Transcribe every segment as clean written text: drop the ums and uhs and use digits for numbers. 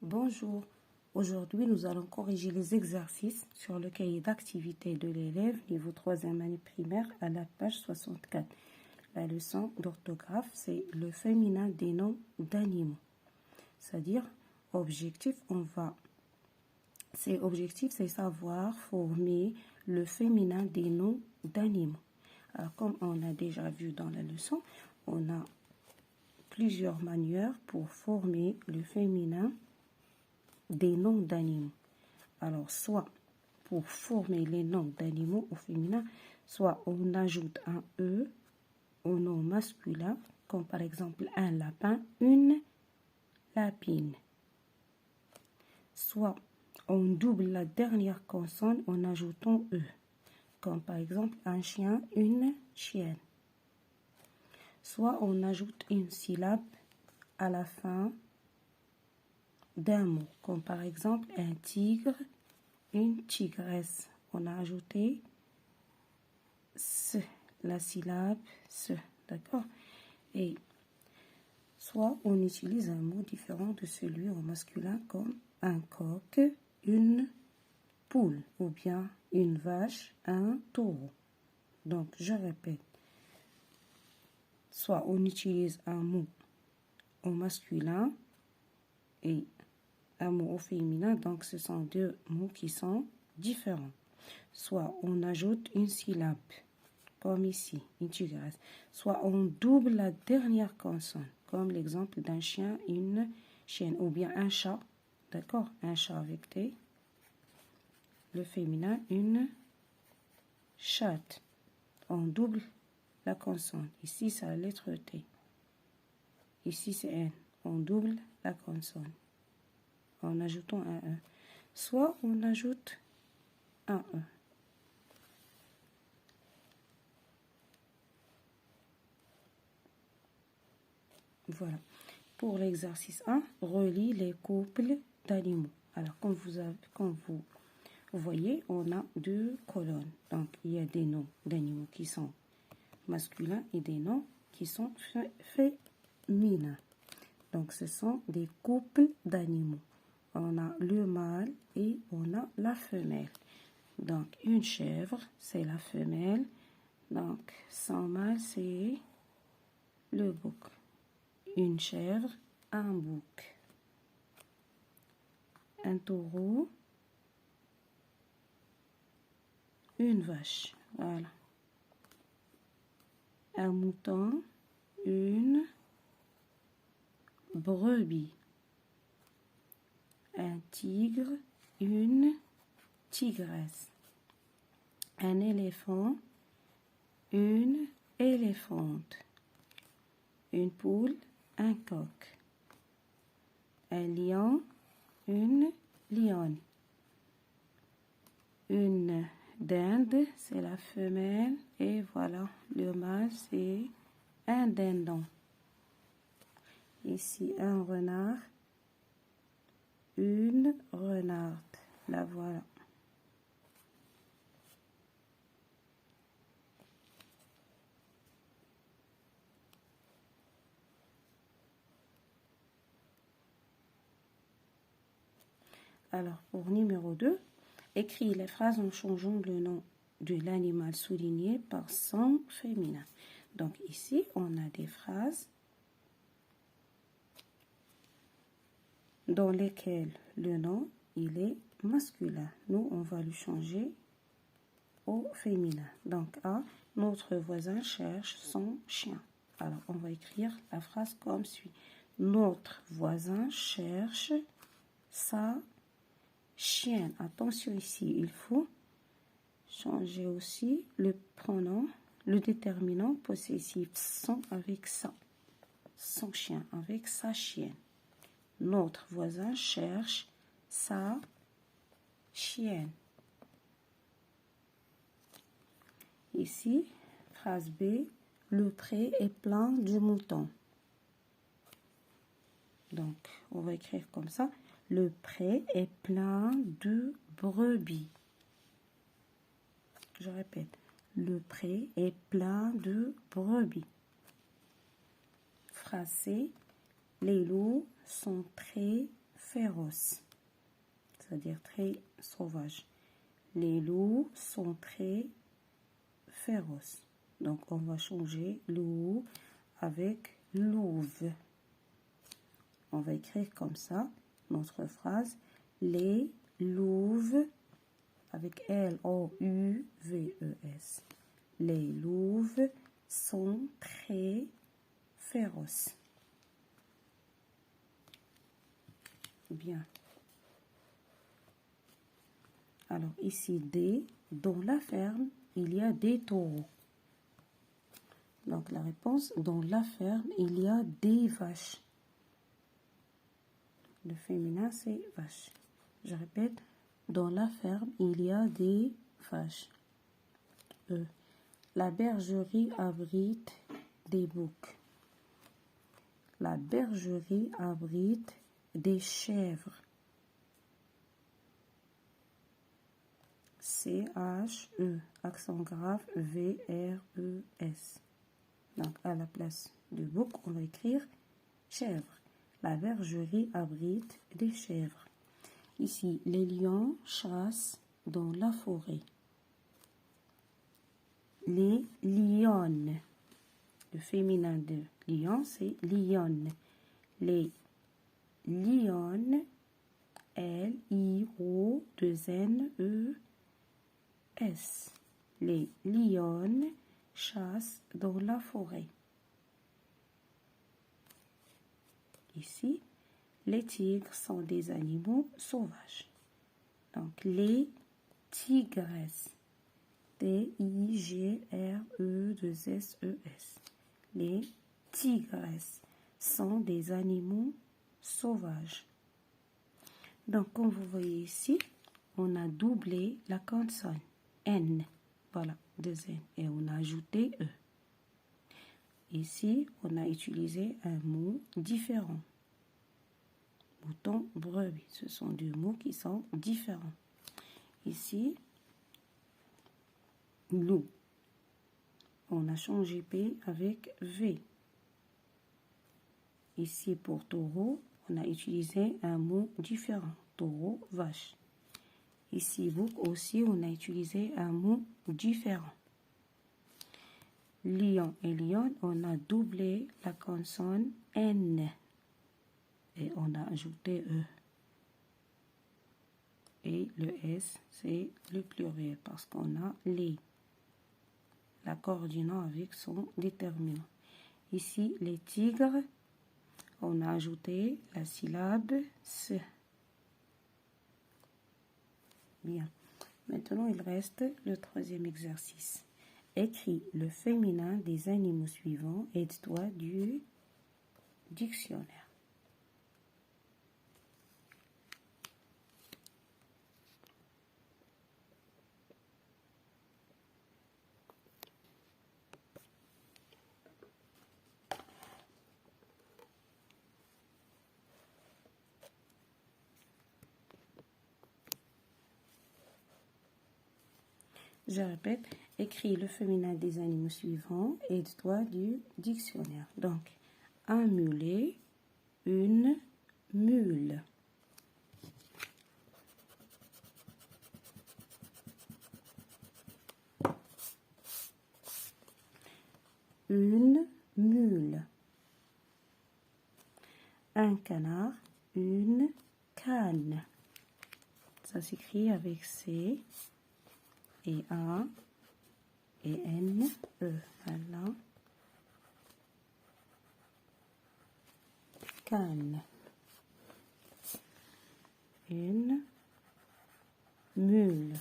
Bonjour, aujourd'hui nous allons corriger les exercices sur le cahier d'activité de l'élève niveau 3e année primaire à la page 64. La leçon d'orthographe, c'est le féminin des noms d'animaux. C'est-à-dire, objectif, c'est savoir former le féminin des noms d'animaux. Alors, comme on a déjà vu dans la leçon, on a plusieurs manières pour former le féminin des noms d'animaux. Alors, soit pour former les noms d'animaux au féminin, soit on ajoute un E au nom masculin, comme par exemple un lapin, une lapine. Soit on double la dernière consonne en ajoutant E, comme par exemple un chien, une chienne. Soit on ajoute une syllabe à la fin d'un mot, comme par exemple un tigre, une tigresse. On a ajouté ce, la syllabe ce, d'accord? Et soit on utilise un mot différent de celui au masculin comme un coq, une poule, ou bien une vache, un taureau. Donc, je répète. Soit on utilise un mot au masculin et un mot au féminin, donc ce sont deux mots qui sont différents. Soit on ajoute une syllabe, comme ici, une tigresse. Soit on double la dernière consonne, comme l'exemple d'un chien, une chienne, ou bien un chat, d'accord? Un chat avec T. Le féminin, une chatte. On double la consonne. Ici, c'est la lettre T. Ici, c'est N. On double la consonne en ajoutant un E. Soit on ajoute un E. Voilà. Pour l'exercice 1, relie les couples d'animaux. Alors, comme vous voyez, on a deux colonnes. Donc, il y a des noms d'animaux qui sont masculins et des noms qui sont féminins. Donc, ce sont des couples d'animaux. On a le mâle et on a la femelle. Donc, une chèvre, c'est la femelle. Donc, son mâle, c'est le bouc. Une chèvre, un bouc. Un taureau, une vache. Voilà. Un mouton, une brebis. Un tigre, une tigresse. Un éléphant, une éléphante. Une poule, un coq. Un lion, une lionne. Une dinde, c'est la femelle. Et voilà, le mâle, c'est un dindon. Ici, un renard, une renarde. La voilà. Alors, pour numéro 2, écris les phrases en changeant le nom de l'animal souligné par son féminin. Donc, ici, on a des phrases dans lesquelles le nom, il est masculin. Nous, on va le changer au féminin. Donc, A, notre voisin cherche son chien. Alors, on va écrire la phrase comme suit. Notre voisin cherche sa chienne. Attention ici, il faut changer aussi le pronom, le déterminant possessif son avec ça. Son chien avec sa chienne. Notre voisin cherche sa chienne. Ici, phrase B, le pré est plein de moutons. Donc, on va écrire comme ça. Le pré est plein de brebis. Je répète. Le pré est plein de brebis. Phrase C. Les loups sont très féroces, c'est-à-dire très sauvages. Les loups sont très féroces. Donc, on va changer loup avec louve. On va écrire comme ça notre phrase. Les louves, avec L-O-U-V-E-S. Les louves sont très féroces. Bien. Alors, ici, D, dans la ferme, il y a des taureaux. Donc, la réponse, dans la ferme, il y a des vaches. Le féminin, c'est vache. Je répète, dans la ferme, il y a des vaches. E. La bergerie abrite des boucs. La bergerie abrite des chèvres. C-H-E, accent grave, V-R-E-S. Donc, à la place du bouc, on va écrire chèvre. La bergerie abrite des chèvres. Ici, les lions chassent dans la forêt. Les lionnes. Le féminin de lion, c'est lionne. Les lionnes, L-I-O-2-N-E-S. Les lionnes chassent dans la forêt. Ici, les tigres sont des animaux sauvages. Donc, les tigresses. T-I-G-R-E-2-S-E-S. Les tigresses sont des animaux sauvages. Donc, comme vous voyez ici, on a doublé la consonne N. Voilà, 2 N. Et on a ajouté E. Ici, on a utilisé un mot différent. Mouton, brebis. Ce sont deux mots qui sont différents. Ici, loup. On a changé P avec V. Ici, pour taureau, on a utilisé un mot différent. Taureau, vache. Ici, bouc aussi, on a utilisé un mot différent. Lion et lionne, on a doublé la consonne N. Et on a ajouté E. Et le S, c'est le pluriel parce qu'on a les. La coordonnant avec son déterminant. Ici, les tigres, on a ajouté la syllabe S. Bien. Maintenant, il reste le troisième exercice. Écris le féminin des animaux suivants. Aide-toi du dictionnaire. Je répète, écris le féminin des animaux suivants. Aide-toi du dictionnaire. Donc, un mulet, une mule. Une mule. Un canard, une canne. Ça s'écrit avec C et A et N, E. Voilà. Canne. Une mule.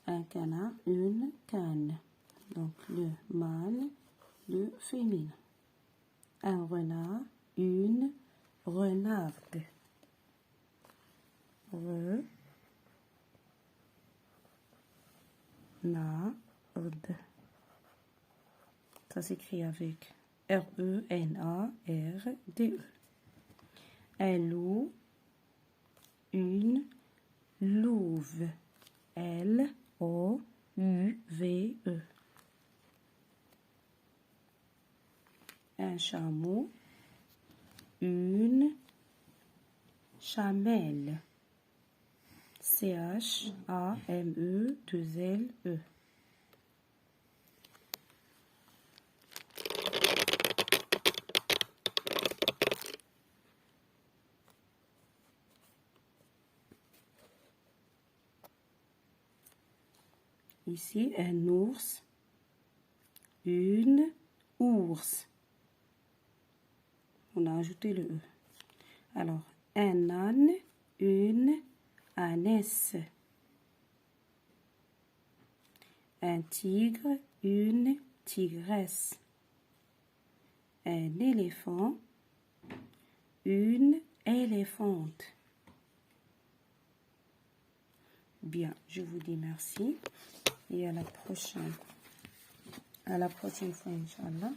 Un canard, une canne. Donc le mâle, le féminin. Un renard, une renarde. Renarde. Ça s'écrit avec R-E-N-A-R-D-E. Un loup, une louve. L-O-U-V-E. Un chameau, une chamelle. C-H-A-M-E-2-L-E. Ici, un ours, une ours. On a ajouté le E. Alors, un âne, une ânesse. Un tigre, une tigresse. Un éléphant, une éléphante. Bien, je vous dis merci et à la prochaine fois, Inch'Allah.